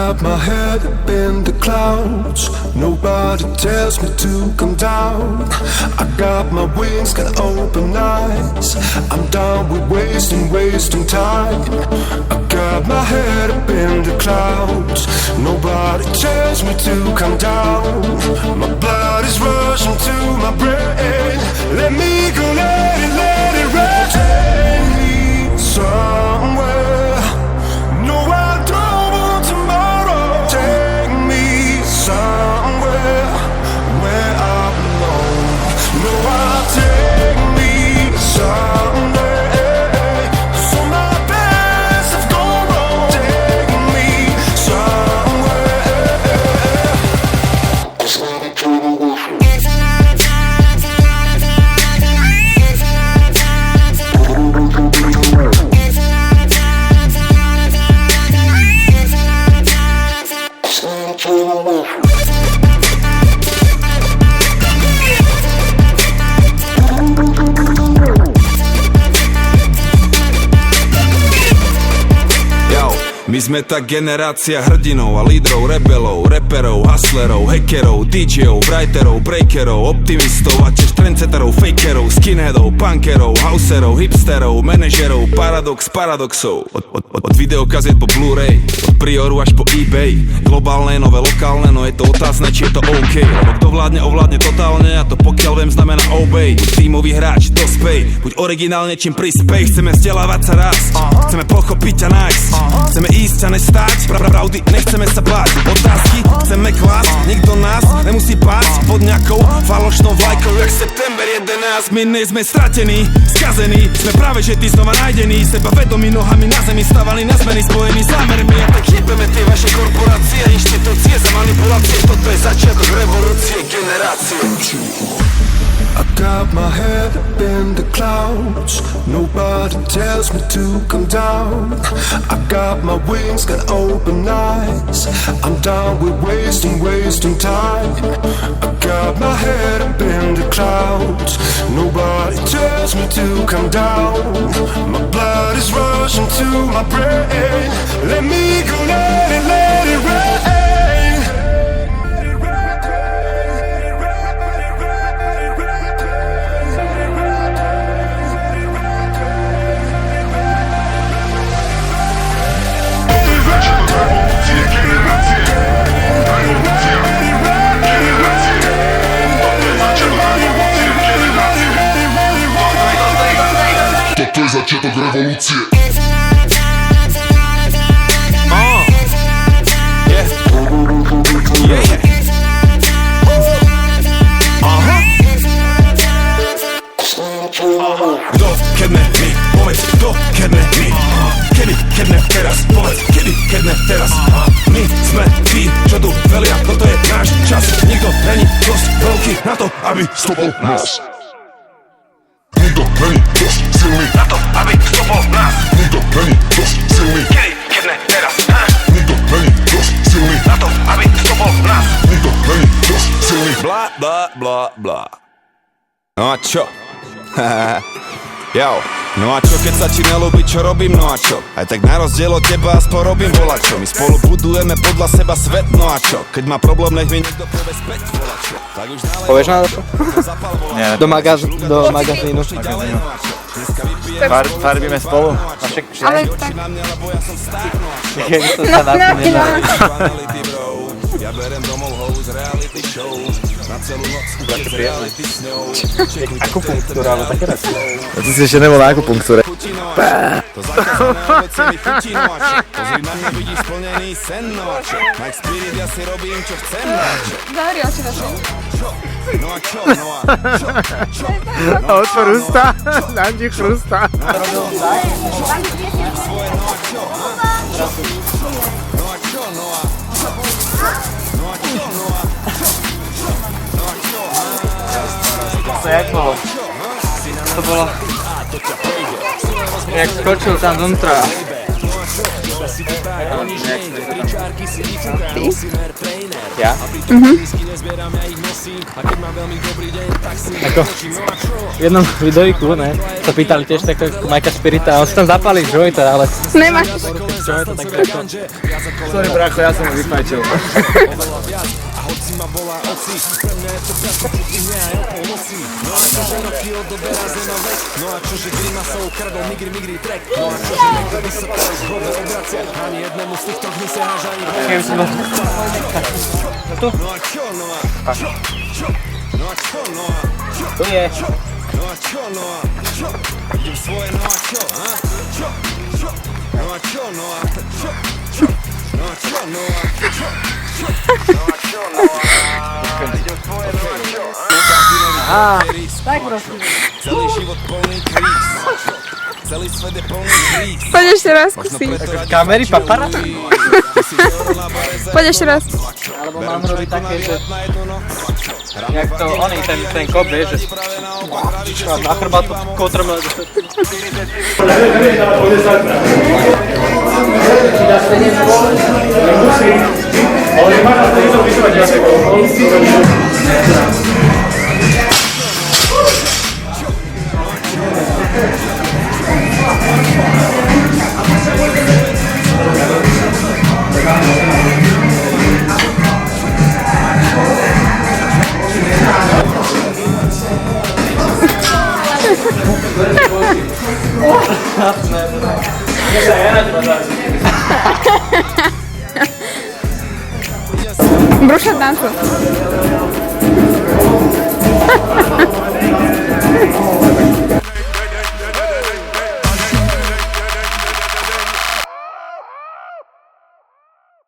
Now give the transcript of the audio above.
got my head up in the clouds. Nobody tells me to come down. I got my wings, got open eyes. I'm down with wasting time. I got my head up in the clouds. Nobody tells me to come down. My blood is rushing to my brain. Let me go, let it rain. Take me somewhere. No, I don't want tomorrow. Take me somewhere where I belong. No, I'll take me someday. So my plans have gone wrong. Take me somewhere. My sme tá generácia hrdinov a lídrov, rebelov, reperov, hustlerov, hackerov, DJov, writerov, breakerov, optimistov a tiež trendsetterov, fakerov, skinheadov, punkerov, houserov, hipsterov, manažerov, paradoxov. Od videokaziet po Blu-ray, od Prioru až po eBay. Globálne, nové, lokálne, no je to otázne, či je to OK. Lebo kto vládne, ovládne totálne a to pokiaľ viem znamená obey. Buď tímový hráč, dospej, buď originálne čím prispej. Chceme vzdelávať sa raz, chceme pochopiť a nájsť. Chceme ísť a nestáť, pravdy nechceme sa báť. Otázky chceme klásť, nikto nás nemusí pásť pod nejakou falošnou vlajkou. Jak september 11, my nie sme stratení, skazení. Sme práve že tí znova nájdení, seba vedomí nohami na zemi, stávali na zmeny, spojení s zámermi. A tak jebeme tie vaše korporácie, inštitúcie za manipulácie. Toto je začiatok revolúcie generácie. I got my head up in the clouds. Nobody tells me to come down. I got my wings, got open eyes. I'm down with wasting time. I got my head up in the clouds. Nobody tells me to come down. My blood is rushing to my brain. Let me go, let it rain. To je začiatok revolúcie. Kto kedne my, povedz, kto kedne my. Kedy kedne teraz, povedz, kedy kedne teraz. My sme tí, čo tu velia, toto je náš čas. Nikto není dosť veľký na to, aby stopol nás. Nikto není dosť silný Na to, aby stopol nás. Nikto není dosť silný Kedy kedne teraz. Nikto není dosť silný Na to, aby stopol nás. Nikto není dosť silný Bla, bla, bla, bla. No a čo? Jau, no a čo keď sa ti nelúbi, čo robím, no a čo? Aj tak na rozdiel od teba aspoň robím volačo. My spolu budujeme podľa seba svet, no a čo? Keď má problém, nech mi niekto povie späť volačo. Tak už náleží. Povieš na to? Nie. Do magazínu. Farbíme spolu. Ale tak... Jak to sa napíne. Ja berem domov holu z reality show. Na celú noc bude z reality sňou. Akupunktúra, ale také raz. Ty si ešte nebol na akupunktúre. To zakázané ovoce mi chutí, no a čo? Pozri na mňa, vidíš splnený sen, no a čo? Mike Spirit, ja si robím, čo chcem, no a čo? Zavri oči na sen. No a čo? No a čo? A otvor ústa, dám ti chrústa. Svoje, no a čo? No a čo? No a... To jak bolo? To bolo... Jak skočil tam vnútra. Ty? Ja? Ako v jednom videjku, ne, sa pýtali tiež tak Majka Spirita a on si tam zapálil joint, ale Nemáš. čo je to tak ako... Sorry brácho, ja som ho vyfajčil. Kým si bol? Tu? Tu je. Aha, tak prosím. Celý život plný kvíz. Celý svet je plný kvíz. Poď ešte raz, skúsi. Kamery, papara? Poď ešte raz. Alebo mám robiť také, že... Jak to, oný, ten kop, vieš, že... Na chrbátu kotrme... Bruša tancu.